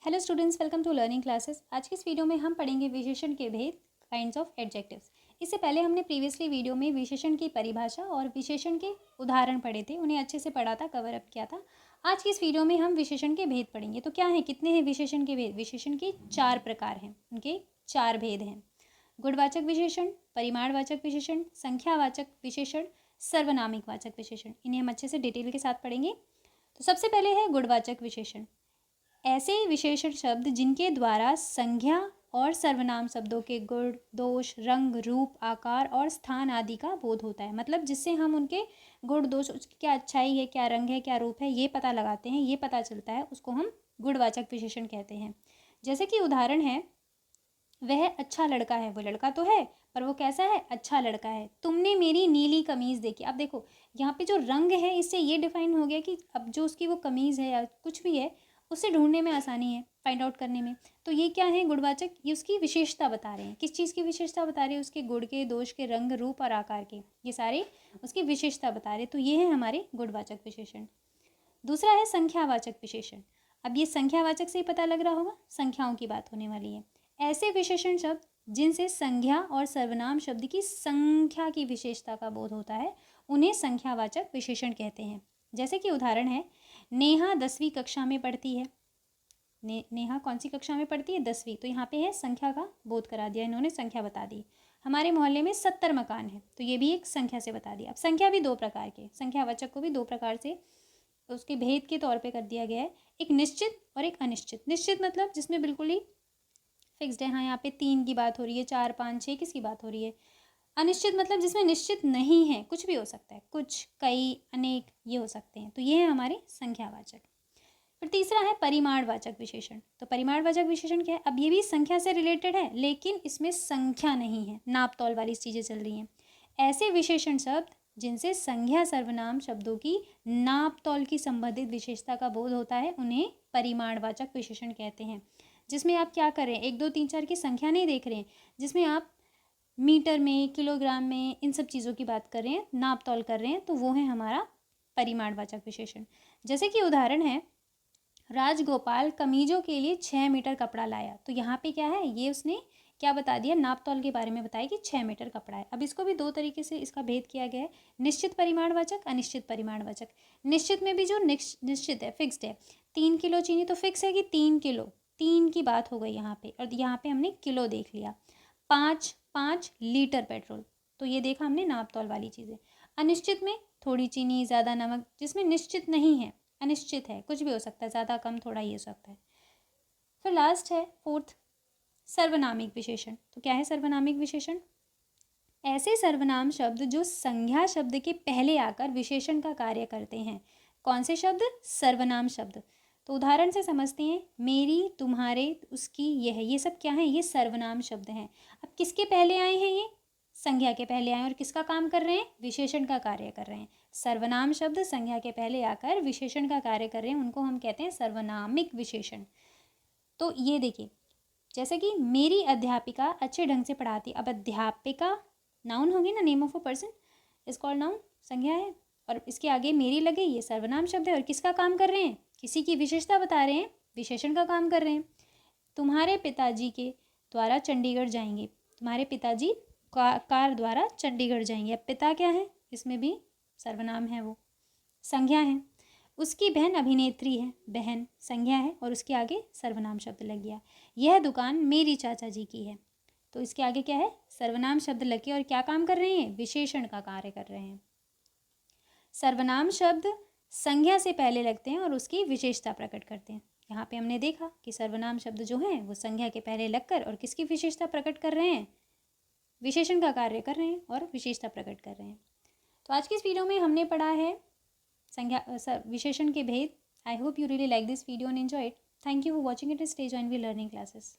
Hello students, welcome to learning classes. आज की इस वीडियो में हम पढ़ेंगे विशेषण के भेद, काइंड्स ऑफ एडजेक्टिव्स। इससे पहले हमने प्रीवियसली वीडियो में विशेषण की परिभाषा और विशेषण के उदाहरण पढ़े थे, उन्हें अच्छे से पढ़ा था, कवर अप किया था। आज की इस वीडियो में हम विशेषण के भेद पढ़ेंगे। तो क्या है, कितने हैं विशेषण के भेद? विशेषण के 4 प्रकार हैं, उनके 4 भेद हैं। गुणवाचक विशेषण, परिमाणवाचक विशेषण, संख्यावाचक विशेषण, सर्वनामिक वाचक विशेषण। इन्हें हम अच्छे से डिटेल के साथ पढ़ेंगे। तो सबसे पहले है गुणवाचक विशेषण। ऐसे विशेषण शब्द जिनके द्वारा संज्ञा और सर्वनाम शब्दों के गुण, दोष, रंग, रूप, आकार और स्थान आदि का बोध होता है। मतलब जिससे हम उनके गुण, दोष, उसकी क्या अच्छाई है, क्या रंग है, क्या रूप है, ये पता लगाते हैं, ये पता चलता है, उसको हम गुणवाचक विशेषण कहते हैं। जैसे कि उदाहरण है, वह अच्छा लड़का है। वो लड़का तो है, पर वो कैसा है? अच्छा लड़का है। तुमने मेरी नीली कमीज देखी। अब देखो, यहाँ पे जो रंग है, इससे ये डिफाइन हो गया कि अब जो उसकी वो कमीज है या कुछ भी है, उसे ढूंढने में आसानी है, फाइंड आउट करने में। तो ये क्या है? गुणवाचक। ये उसकी विशेषता बता रहे हैं। किस चीज़ की विशेषता बता रहे हैं? उसके गुण के, दोष के, रंग, रूप और आकार के, ये सारे उसकी विशेषता बता रहे हैं। तो ये है हमारे गुणवाचक विशेषण। दूसरा है संख्यावाचक विशेषण। अब ये संख्यावाचक से ही पता लग रहा होगा, संख्याओं की बात होने वाली है। ऐसे विशेषण शब्द जिनसे संज्ञा और सर्वनाम शब्द की संख्या की विशेषता का बोध होता है, उन्हें संख्यावाचक विशेषण कहते हैं। जैसे कि उदाहरण है, नेहा 10वीं कक्षा में पढ़ती है। नेहा कौन सी कक्षा में पढ़ती है? 10वीं। तो यहाँ पे है संख्या का बोध करा दिया, इन्होंने संख्या बता दी। हमारे मोहल्ले में 70 मकान है, तो ये भी एक संख्या से बता दिया। अब संख्या भी 2 प्रकार के, संख्यावाचक को भी 2 प्रकार से उसके भेद के तौर पे कर दिया गया है, एक निश्चित और एक अनिश्चित। निश्चित मतलब जिसमें बिल्कुल ही फिक्स्ड है। हाँ, यहाँ पे 3 की बात हो रही है, 4, 5, 6 किसकी बात हो रही है? अनिश्चित मतलब जिसमें निश्चित नहीं है, कुछ भी हो सकता है, कुछ, कई, अनेक, ये हो सकते हैं। तो ये है हमारे संख्यावाचक। फिर तीसरा है परिमाणवाचक विशेषण। तो परिमाणवाचक विशेषण क्या है? अब ये भी संख्या से रिलेटेड है, लेकिन इसमें संख्या नहीं है, नाप तौल वाली चीज़ें चल रही हैं। ऐसे विशेषण शब्द जिनसे संज्ञा सर्वनाम शब्दों की नाप तौल की संबंधित विशेषता का बोध होता है, उन्हें परिमाणवाचक विशेषण कहते हैं। जिसमें आप क्या कर रहे हैं? 1, 2, 3, 4 की संख्या नहीं देख रहे हैं, जिसमें आप मीटर में, किलोग्राम में, इन सब चीज़ों की बात कर रहे हैं, नाप तौल कर रहे हैं, तो वो है हमारा परिमाणवाचक विशेषण। जैसे कि उदाहरण है, राजगोपाल कमीजों के लिए 6 मीटर कपड़ा लाया। तो यहाँ पे क्या है? ये उसने क्या बता दिया? नाप तौल के बारे में बताया कि 6 मीटर कपड़ा है। अब इसको भी 2 तरीके से इसका भेद किया गया है, निश्चित परिमाणवाचक, अनिश्चित परिमाणवाचक। निश्चित में भी जो निश्चित है, फिक्स्ड है, 3 किलो चीनी, तो फिक्स है कि 3 किलो, 3 की बात हो गई यहाँ पे, और यहाँ पे हमने किलो देख लिया। 5 लीटर पेट्रोल, तो ये देखा हमने नाप तौल वाली चीज़ें। अनिश्चित में थोड़ी चीनी, ज़्यादा नमक, जिसमें निश्चित नहीं है, अनिश्चित है, कुछ भी हो सकता है, ज़्यादा कम थोड़ा ही हो सकता है। फिर लास्ट है, फोर्थ, सर्वनामिक विशेषण। तो क्या है सर्वनामिक विशेषण? ऐसे सर्वनाम शब्द जो संज्ञा शब्द के पहले आकर विशेषण का कार्य करते हैं। कौन से शब्द? सर्वनाम शब्द। तो उदाहरण से समझते हैं, मेरी, तुम्हारे, उसकी, यह, ये सब क्या है? ये सर्वनाम शब्द हैं। अब किसके पहले आए हैं? ये संज्ञा के पहले आए, और किसका काम कर रहे हैं? विशेषण का कार्य कर रहे हैं। सर्वनाम शब्द संज्ञा के पहले आकर विशेषण का कार्य कर रहे हैं, उनको हम कहते हैं सर्वनामिक विशेषण। तो ये देखिए, जैसे कि मेरी अध्यापिका अच्छे ढंग से पढ़ाती। अब अध्यापिका नाउन होगी ना, name of a person is called noun, संज्ञा है, और इसके आगे मेरी लगे, ये सर्वनाम शब्द है, और किसका काम कर रहे हैं? किसी की विशेषता बता रहे हैं, विशेषण का काम कर रहे हैं। तुम्हारे पिताजी के द्वारा चंडीगढ़ जाएंगे। तुम्हारे पिताजी कार द्वारा चंडीगढ़ जाएंगे। अब पिता क्या है? इसमें भी सर्वनाम है, वो संज्ञा है। उसकी बहन अभिनेत्री है, बहन संज्ञा है, और उसके आगे सर्वनाम शब्द लग गया। यह दुकान मेरी चाचा जी की है, तो इसके आगे क्या है? सर्वनाम शब्द लगे, और क्या काम कर रहे हैं? विशेषण का कार्य कर रहे हैं। सर्वनाम शब्द संज्ञा से पहले लगते हैं और उसकी विशेषता प्रकट करते हैं। यहाँ पे हमने देखा कि सर्वनाम शब्द जो हैं वो संज्ञा के पहले लगकर और किसकी विशेषता प्रकट कर रहे हैं? विशेषण का कार्य कर रहे हैं और विशेषता प्रकट कर रहे हैं। तो आज की इस वीडियो में हमने पढ़ा है संज्ञा विशेषण के भेद। I hope you really like this video and enjoy it. Thank you for watching it. Stay join we learning classes.